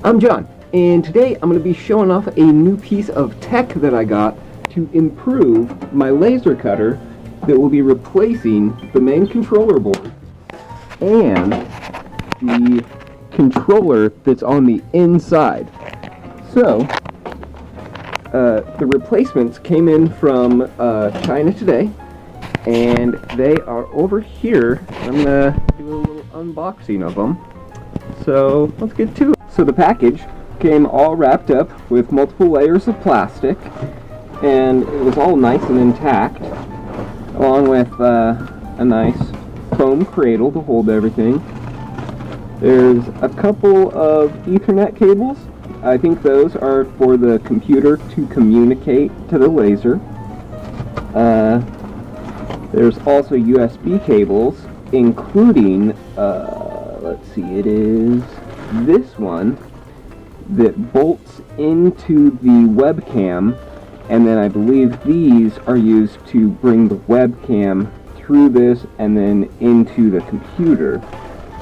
I'm John, and today I'm going to be showing off a new piece of tech that I got to improve my laser cutter that will be replacing the main controller board and the controller that's on the inside. So, the replacements came in from China today, and they are over here. I'm going to do a little unboxing of them. So, let's get to it. So the package came all wrapped up with multiple layers of plastic, and it was all nice and intact, along with a nice foam cradle to hold everything. There's a couple of Ethernet cables. I think those are for the computer to communicate to the laser. There's also USB cables, including, let's see, it is this one that bolts into the webcam, and then I believe these are used to bring the webcam through this and then into the computer.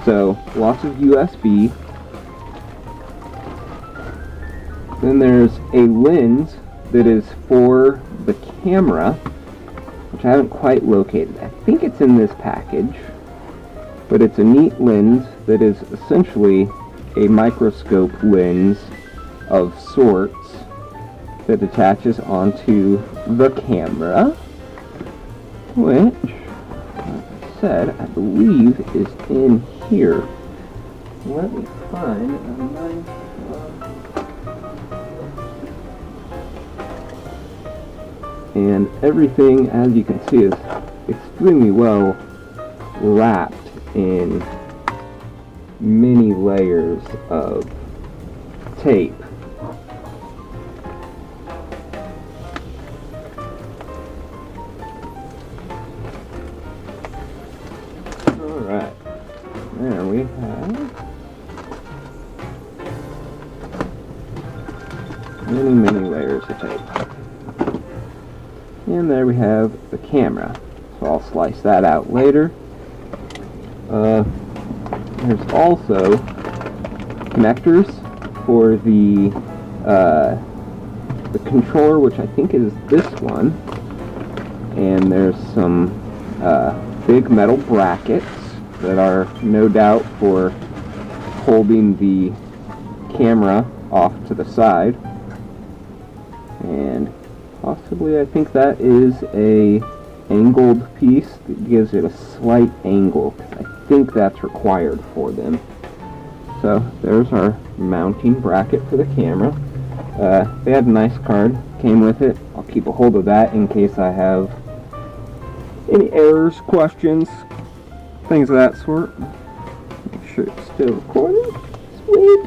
So lots of USB. Then there's a lens that is for the camera, which I haven't quite located. I think it's in this package, but it's a neat lens that is essentially a microscope lens of sorts that attaches onto the camera, which, like I said, I believe is in here. Let me find a nice and everything, as you can see, is extremely well wrapped in many layers of tape. Alright, there we have many layers of tape. And there we have the camera. So I'll slice that out later. There's also connectors for the controller, which I think is this one, and there's some big metal brackets that are no doubt for holding the camera off to the side, and possibly I think that is a angled piece that gives it a slight angle, because I think that's required for them. So there's our mounting bracket for the camera. They had a nice card, came with it. I'll keep a hold of that in case I have any errors, questions, things of that sort. Make sure it's still recording. Sweet.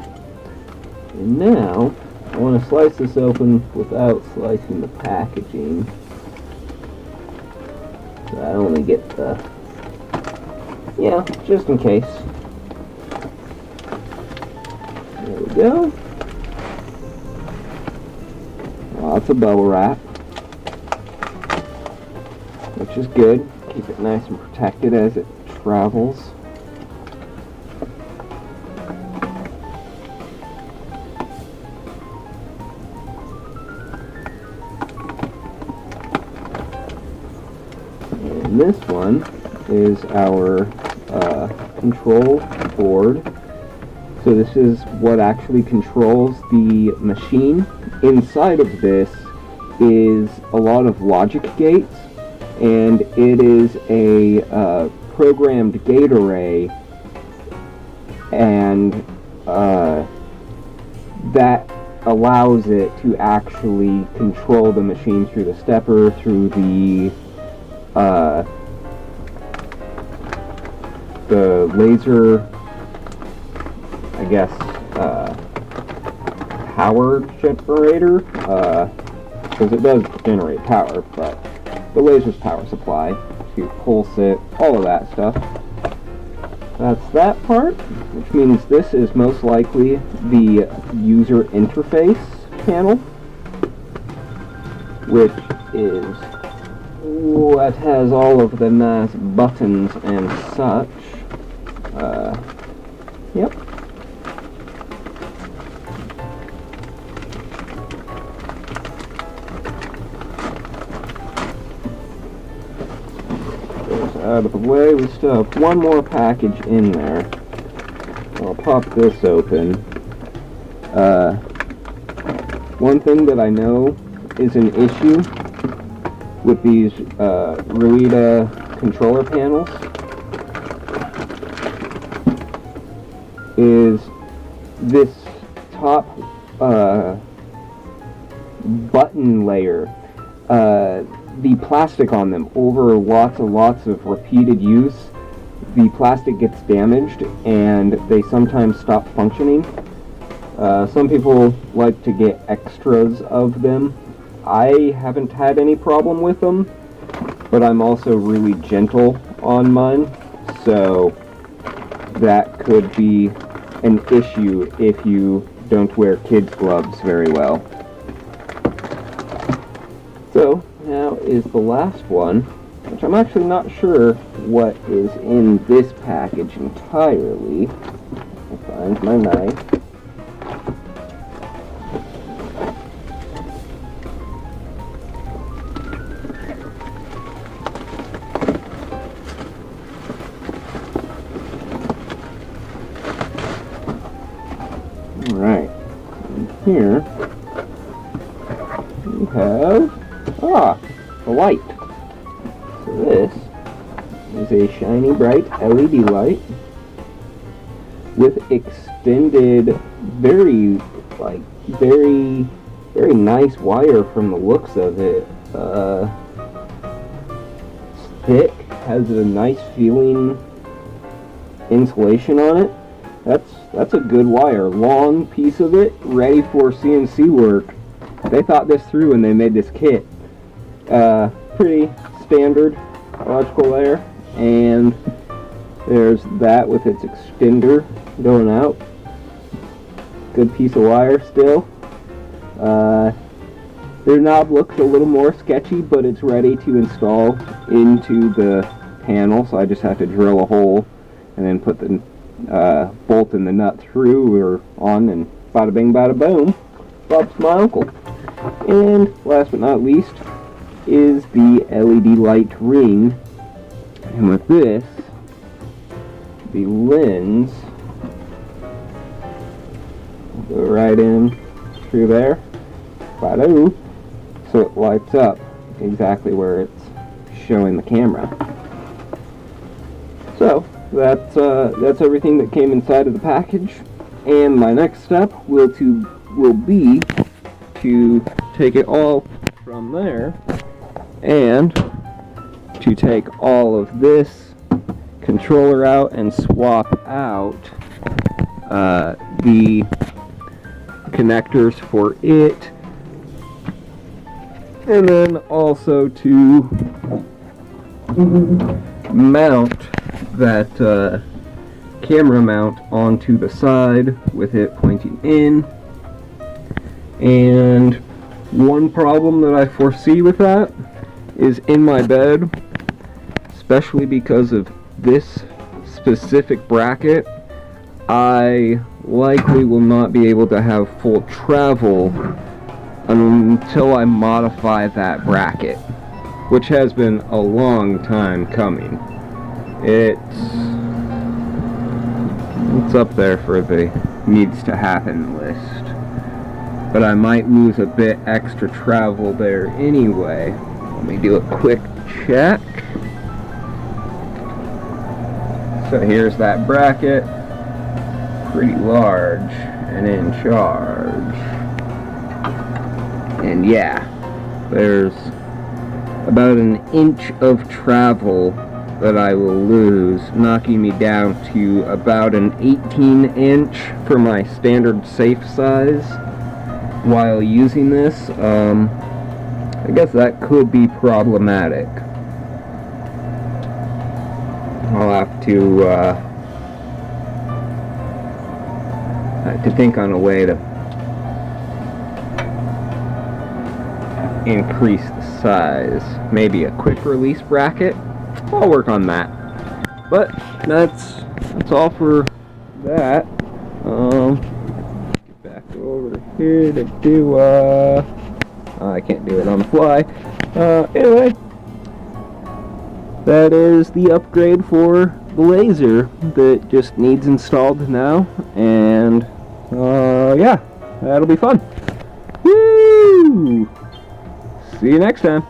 And now I want to slice this open without slicing the packaging. So I only get the, just in case. There we go. Lots of bubble wrap, which is good. Keep it nice and protected as it travels. And this one is our control board. So this is what actually controls the machine. Inside of this is a lot of logic gates, and it is a programmed gate array, and that allows it to actually control the machine through the stepper, through the laser, I guess, power generator, because it does generate power, but the laser's power supply, so you pulse it, all of that stuff. That's that part, which means this is most likely the user interface panel, which is what has all of the nice buttons and such. Yep. out of the way, we still have one more package in there. I'll pop this open. One thing that I know is an issue with these Ruida controller panels is this top button layer. The plastic on them, over lots of repeated use, the plastic gets damaged and they sometimes stop functioning. Some people like to get extras of them. I haven't had any problem with them, but I'm also really gentle on mine, so that could be an issue if you don't wear kids' gloves very well. So, now is the last one, which I'm actually not sure what is in this package entirely. I'll find my knife. Alright, here we have a light. So this is a shiny bright LED light with extended, very nice wire from the looks of it. It's thick, has a nice feeling insulation on it. That's a good wire. Long piece of it, ready for CNC work. They thought this through when they made this kit. Pretty standard electrical layer, and there's that with its extender going out. Good piece of wire still. The knob looks a little more sketchy, but it's ready to install into the panel, so I just have to drill a hole and then put the bolt and the nut through or on, and bada bing bada boom, Bob's my uncle. And last but not least is the LED light ring, and with this, the lens will go right in through there, bada, so it lights up exactly where it's showing the camera. So that's everything that came inside of the package, and my next step will be to take it all from there and to take all of this controller out and swap out the connectors for it, and then also to mount that camera mount onto the side with it pointing in. And one problem that I foresee with that is in my bed, especially because of this specific bracket, I likely will not be able to have full travel until I modify that bracket, which has been a long time coming. It's up there for the needs to happen list, but I might lose a bit extra travel there anyway. Let me do a quick check. So here's that bracket, pretty large and in charge, and yeah, there's about an inch of travel that I will lose, knocking me down to about an 18-inch for my standard safe size while using this. I guess that could be problematic. I'll have to think on a way to increase the size. Maybe a quick release bracket. I'll work on that. But that's all for that. Get back over here to do I can't do it on the fly. Anyway, that is the upgrade for the laser that just needs installed now, and yeah, that'll be fun. Woo! See you next time.